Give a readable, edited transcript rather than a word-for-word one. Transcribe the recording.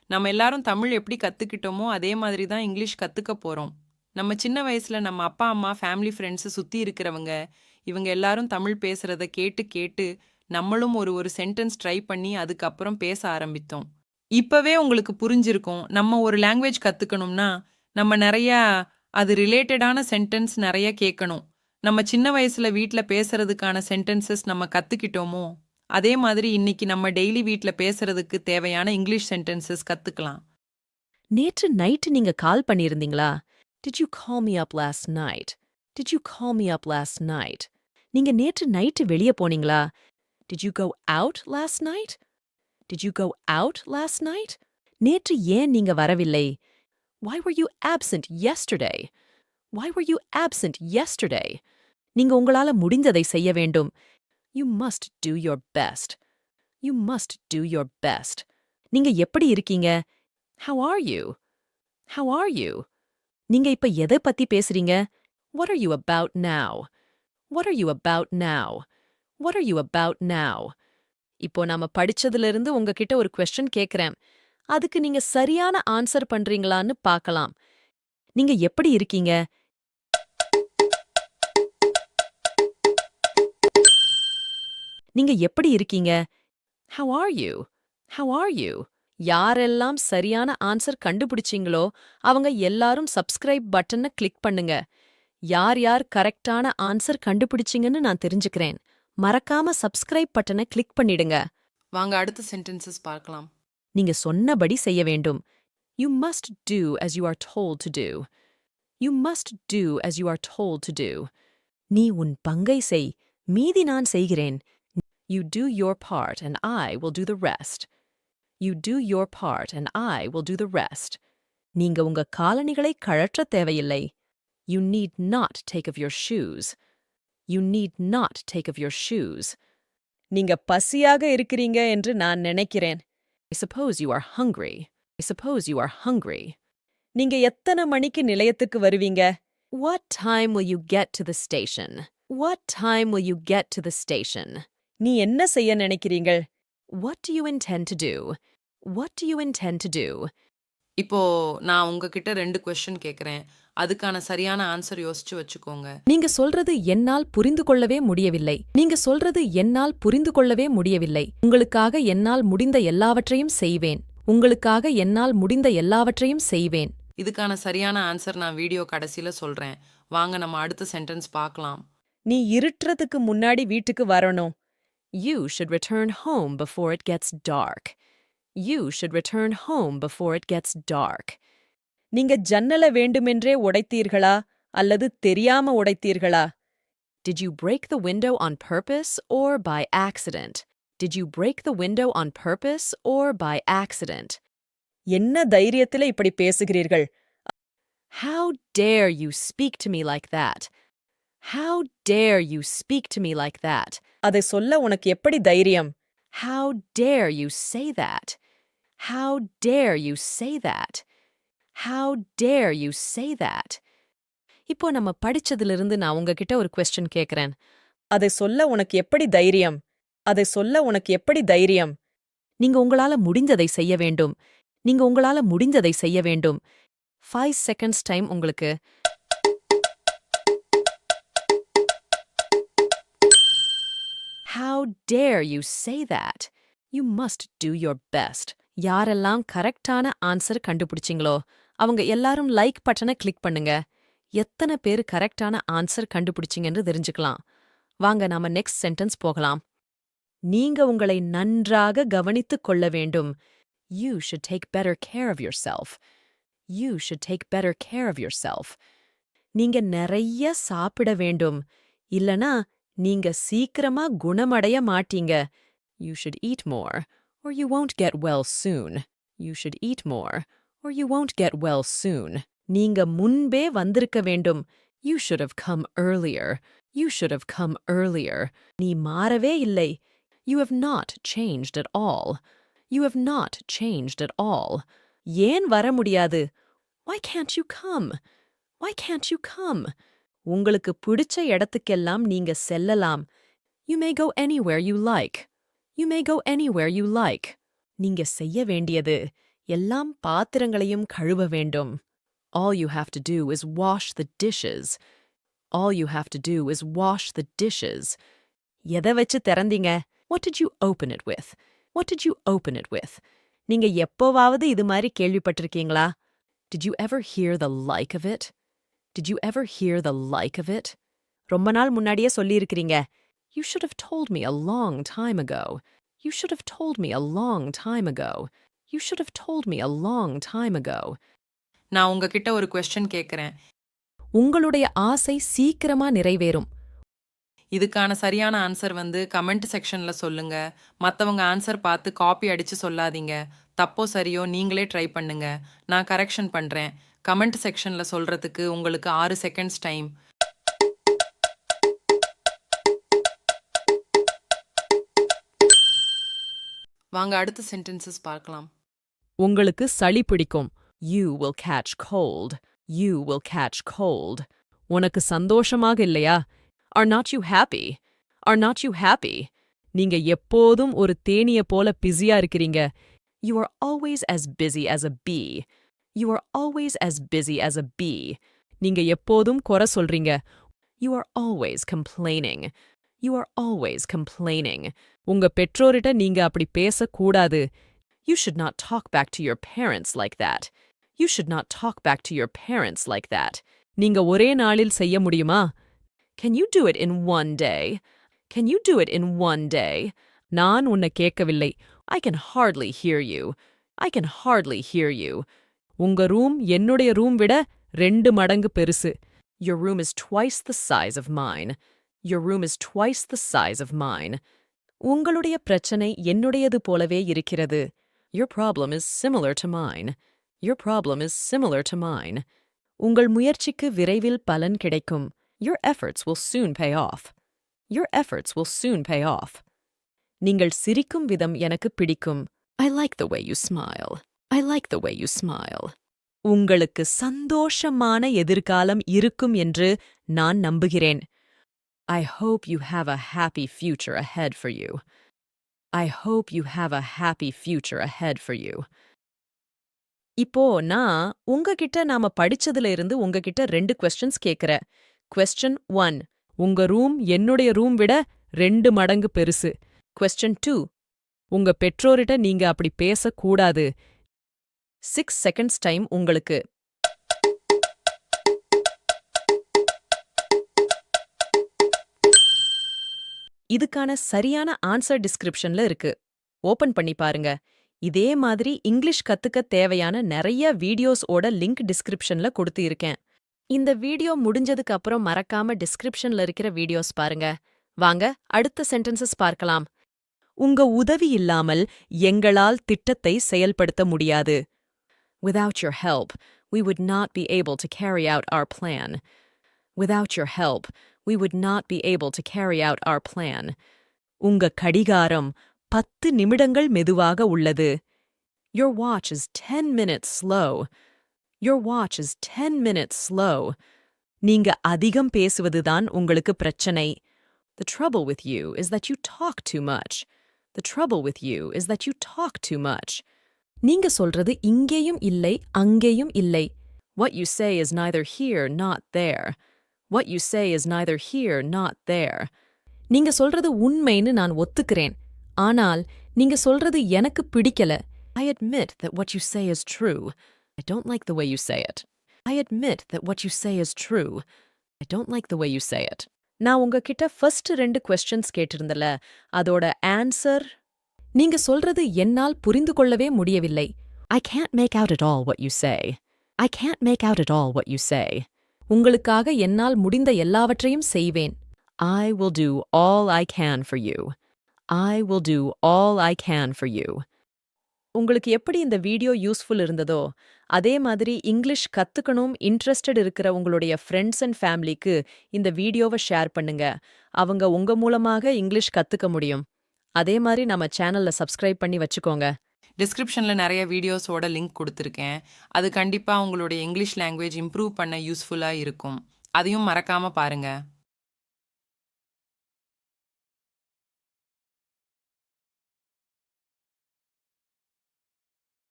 நம்ம எல்லாரும் தமிழ் எப்படி கத்துக்கிட்டோமோ, அதே மாதிரி தான் இங்கிலீஷ் கத்துக்க போறோம். நம்ம சின்ன வயசுல நம்ம அப்பா, அம்மா, ஃபேமிலி, ஃப்ரெண்ட்ஸ் சுத்தி இருக்கிறவங்க, இவங்க எல்லாரும் தமிழ் பேசுறத கேட்டு கேட்டு, நம்மளும் ஒரு ஒரு சென்டென்ஸ் ட்ரை பண்ணி அதுக்கப்புறம் பேச ஆரம்பித்தோம். இப்பவே உங்களுக்கு புரிஞ்சிருக்கும். நம்ம ஒரு லாங்குவேஜ் கத்துக்கணும்னா, நம்ம நெறையா அது ரிலேட்டடான சென்டென்ஸ் நெறைய கேட்கணும். நம்ம சின்ன வயசுல வீட்ல பேசுறதுக்கான சென்டென்சஸ் நம்ம கத்துக்கிட்டோமோ, அதே மாதிரி இன்னைக்கு நம்ம டெய்லி வீட்ல பேசுறதுக்கு தேவையான இங்கிலீஷ் சென்டென்சஸ் கத்துக்கலாம். நேற்று நைட்டு நீங்க கால் பண்ணியிருந்தீங்களா? Did you call me up last night? Did you call me up last night? நீங்க நேற்று நைட்டு வெளிய போனீங்களா? Did you go out last night? Did you go out last night? நேற்று ஏன் நீங்க வரவில்லை? Why were you absent yesterday? Why were you absent yesterday? நீங்க உங்களால முடிந்ததை செய்ய வேண்டும். You must do your best. You must do your best. நீங்க எப்படி இருக்கீங்க? How are you? How are you? நீங்க இப்ப எதை பத்தி பேசுறீங்க? What are you about now? What are you about now? What are you about now? இப்போ நாம படிச்சதிலிருந்து உங்ககிட்ட ஒரு கொஸ்டின் கேக்குறேன். அதுக்கு நீங்க சரியான ஆன்சர் பண்றீங்களான்னு பார்க்கலாம். நீங்க எப்படி இருக்கீங்க? நீங்க எப்படி இருக்கீங்க? How are you? How are you? யாரெல்லாம் சரியான ஆன்சர் கண்டுபிடிச்சீங்களோ அவங்க எல்லாரும் சப்ஸ்கிரைப் பட்டனை கிளிக் பண்ணுங்க. யார் யார் கரெக்டான ஆன்சர் கண்டுபிடிச்சீங்கன்னு நான் தெரிஞ்சுக்கிறேன். மறக்காம சப்ஸ்கிரைப் பட்டனை கிளிக் பண்ணிடுங்க. வாங்க அடுத்த சென்டென்சஸ் பார்க்கலாம். நீங்க சொன்னபடி செய்ய வேண்டும். You must do as you are told to do. You must do as you are told to do. நீ உன் பங்கை செய், மீதி நான் செய்கிறேன். You do your part and I will do the rest. You do your part and I will do the rest. நீங்க உங்க காலணிகளை கழற்ற தேவையில்லை. You need not take off your shoes. You need not take off your shoes. நீங்க பசியாக இருக்கிறீங்க என்று நான் நினைக்கிறேன். I suppose you are hungry. I suppose you are hungry. நீங்க எத்தனை மணிக்கு நிலையத்துக்கு வருவீங்க? What time will you get to the station? What time will you get to the station? நீ என்ன செய்ய நினைக்கிறீங்கள்? What do you intend to do? What do you intend to do? இப்போ நான் உங்ககிட்ட 2 கொஸ்டின் கேக்குறேன். அதுக்கான சரியான ஆன்சர் யோசிச்சு வச்சுக்கோங்க. நீங்க சொல்றது என்னால் புரிந்து கொள்ளவே முடியவில்லை. நீங்க சொல்றது என்னால் புரிந்து கொள்ளவே முடியவில்லை. உங்களுக்காக என்னால் முடிந்த எல்லாவற்றையும் செய்வேன். உங்களுக்காக என்னால் முடிந்த எல்லாவற்றையும் செய்வேன். இதுக்கான சரியான ஆன்சர் நான் வீடியோ கடைசில சொல்றேன். வாங்க நம்ம அடுத்த சென்டென்ஸ் பார்க்கலாம். நீ இருட்டுறதுக்கு முன்னாடி வீட்டுக்கு வரணும். You should return home before it gets dark. You should return home before it gets dark. நீங்க ஜன்னல வேண்டுமென்றே உடைத்தீர்களா அல்லது தெரியாம உடைத்தீர்களா? Did you break the window on purpose or by accident? Did you break the window on purpose or by accident? என்ன தைரியத்தில இப்படி பேசுகிறீர்கள்? How dare you speak to me like that? How dare you speak to me like that? அதை சொல்ல உனக்கு எப்படி தைரியம்? How dare you say that? How dare you say that? How dare you say that? இப்போ நம்ம படிச்சதிலிருந்து நான் உங்ககிட்ட ஒரு கொஸ்டின் கேக்குறேன். அதை சொல்ல உனக்கு எப்படி தைரியம்? அதை சொல்ல உனக்கு எப்படி தைரியம்? நீங்க உங்களால முடிந்ததை செய்ய வேண்டும். நீங்க உங்களால முடிந்ததை செய்ய வேண்டும். 5 seconds டைம் உங்களுக்கு. How dare you say that? You must do your best. யாரெல்லாம் கரெக்டான ஆன்சர் கண்டுபிடிச்சிங்களோ அவங்க எல்லாரும் லைக் பட்டனை கிளிக் பண்ணுங்க. எத்தனை பேர் கரெக்டான ஆன்சர் கண்டுபிடிச்சிங்கன்னு தெரிஞ்சுக்கலாம். வாங்க நாம நெக்ஸ்ட் சென்டென்ஸ் போகலாம். நீங்க உங்களை நன்றாக கவனித்துக் கொள்ள வேண்டும். You should take better care of yourself. You should take better care of yourself. நீங்க நிறைய சாப்பிட வேண்டும். இல்லனா நீங்க சீக்கிரமா குணமடைய மாட்டீங்க. You should eat more, or you won't get well soon. You should eat more, or you won't get well soon. நீங்க முன்பே வந்திருக்க வேண்டும். You should have come earlier. You should have come earlier. நீ மாறவே இல்லை. You have not changed at all. You have not changed at all. ஏன் வர முடியாது? Why can't you come? Why can't you come? உங்களுக்கு பிடிச்ச இடத்துக்கெல்லாம் நீங்க செல்லலாம். You may go anywhere you like. You may go anywhere you like. நீங்க செய்ய வேண்டியது எல்லாம் பாத்திரங்களையும் கழுவ வேண்டும். All you have to do is wash the dishes. All you have to do is wash the dishes. எதை வச்சு திறந்தீங்க? What did you open it with? What did you open it with? நீங்க எப்போவாவது இது மாதிரி கேள்விப்பட்டிருக்கீங்களா? Did you ever hear the like of it? Did you ever hear the like of it? ரொம்ப நாள் முன்னாடியே சொல்லியிருக்கிறீங்க. You should have told me a long time ago. You should have told me a long time ago. You should have told me a long time ago. நான் உங்ககிட்ட ஒரு question கேட்குறேன். உங்களுடைய ஆசை சீக்கிரமா நிறைவேறும். இதுக்கான சரியான ஆன்சர் கமெண்ட் செக்ஷன்ல சொல்லுங்க. மத்தவங்க ஆன்சர் பார்த்து காப்பி அடிச்சு சொல்லாதீங்க. தப்போ சரியோ நீங்களே ட்ரை பண்ணுங்க. நான் கரெக்ஷன் பண்றேன். கமெண்ட் செக்ஷன்ல சொல்றதுக்கு உங்களுக்கு 6 செகண்ட்ஸ் டைம். வாங்க அடுத்த சென்டென்சஸ் பார்க்கலாம். உங்களுக்கு சளி பிடிக்கும். You will catch cold. You will catch cold. உனக்கு சந்தோஷமாக இல்லையா? Are not you happy? Are not you happy? நீங்க எப்போதும் ஒரு தேனிய போல பிஸியா இருக்கிறீங்க. You are always as busy as a bee. You are always as busy as a bee. நீங்க எப்போதும் குறை சொல்றீங்க. You are always complaining. You are always complaining. உங்க பெற்றோரிட்ட நீங்க அப்படி பேசக்கூடாது. You should not talk back to your parents like that. You should not talk back to your parents like that. நீங்க ஒரே நாளில் செய்ய முடியுமா? Can you do it in one day? Can you do it in one day? நான் உன்னை கேட்கவில்லை. I can hardly hear you. I can hardly hear you. உங்க room என்னுடைய ரூம் விட 2 மடங்கு பெருசு. Your room is twice the size of mine. Your room is twice the size of mine. உங்களுடைய பிரச்சனை என்னுடையது போலவே இருக்கிறது. Your problem is similar to mine. Your problem is similar to mine. உங்கள் முயற்சிக்கு விரைவில் பலன் கிடைக்கும். Your efforts will soon pay off. Your efforts will soon pay off. நீங்கள் சிரிக்கும் விதம் எனக்கு பிடிக்கும். I like the way you smile. I like the way you smile. உங்களுக்கு சந்தோஷமான எதிர்காலம் இருக்கும் என்று நான் நம்புகிறேன். I hope you have a happy future ahead for you. I hope you have a happy future ahead for you. இப்போ நான் உங்ககிட்ட நாம படிச்சதுல இருந்து உங்ககிட்ட 2 questions கேக்குறேன். Question 1. உங்க ரூம் என்னுடைய ரூம் விட 2 மடங்கு பெருசு. Question 2. உங்க பெற்றோரிட்ட நீங்க அப்படி பேசக்கூடாது. 6 seconds டைம் உங்களுக்கு. இதுக்கான சரியான ஆன்சர் டிஸ்கிரிப்ஷன்ல இருக்கு. ஓபன் பண்ணி பாருங்க. இதே மாதிரி இங்கிலீஷ் கத்துக்க தேவையான நிறைய வீடியோஸோட லிங்க் டிஸ்கிரிப்ஷன்ல கொடுத்து இருக்கேன். இந்த வீடியோ முடிஞ்சதுக்கு அப்புறம் மறக்காம டிஸ்கிரிப்ஷன்ல இருக்கிற வீடியோஸ் பாருங்க. வாங்க அடுத்த சென்டென்சஸ் பார்க்கலாம். உங்க உதவி இல்லாமல் எங்களால் திட்டத்தை செயல்படுத்த முடியாது. Without your help, we would not be able to carry out our plan. Without your help, we would not be able to carry out our plan. உங்க கடிகாரம் 10 நிமிடங்கள் மெதுவாக உள்ளது. Your watch is 10 minutes slow. Your watch is 10 minutes slow. நீங்க அதிகம் பேசுவதுதான் உங்களுக்கு பிரச்சனை. The trouble with you is that you talk too much. The trouble with you is that you talk too much. நீங்க சொல்றது இங்கேயும் இல்லை அங்கேயும் இல்லை. What you say is neither here not there. What you say is neither here not there. நீங்க சொல்றது உண்மைன்னு நான் ஒத்துக்கிறேன். ஆனால் நீங்க சொல்றது எனக்கு பிடிக்கல. I admit that what you say is true. I don't like the way you say it. I admit that what you say is true. I don't like the way you say it. நான் உங்ககிட்ட first 2 questions கேட்டிருந்தல, அதோட answer நீங்க சொல்றது என்னால் புரிந்து கொள்ளவே முடியவில்லை. I can't make out at all what you say. I can't make out at all what you say. உங்களுக்காக என்னால் முடிந்த எல்லாவற்றையும் செய்வேன். I will do all I can for you. I will do all I can for you. உங்களுக்கு எப்படி இந்த video useful இருந்ததோ அதே மாதிரி இங்கிலீஷ் கத்துக்கணும் இன்ட்ரெஸ்டட் இருக்கிற உங்களுடைய ஃப்ரெண்ட்ஸ் அண்ட் ஃபேமிலிக்கு இந்த வீடியோவை ஷேர் பண்ணுங்க. அவங்க உங்க மூலமாக இங்கிலீஷ் கத்துக்க முடியும். அதே மாதிரி நம்ம சேனல்ல சப்ஸ்கிரைப் பண்ணி வச்சுக்கோங்க. டிஸ்கிரிப்ஷனில் நிறைய வீடியோஸோட லிங்க் கொடுத்துருக்கேன். அது கண்டிப்பாக உங்களுடைய இங்கிலீஷ் லாங்குவேஜ் இம்ப்ரூவ் பண்ண யூஸ்ஃபுல்லாக இருக்கும். அதையும் மறக்காமல் பாருங்கள்.